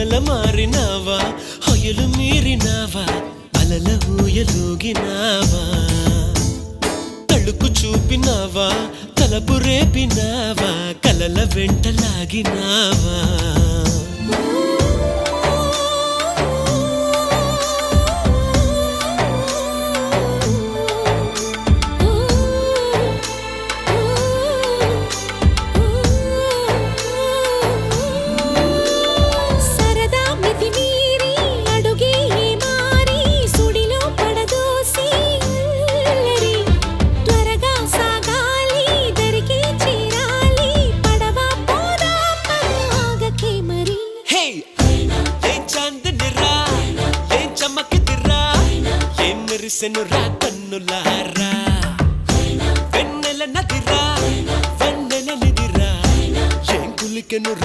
మొదల మారినావా హొయలు మీరినావా అలల ఊయలూగినావా తళుకు చూపినావా తలపు రేపినావా కలల వెంటలాగినావా మెరిసెను రా కన్నులా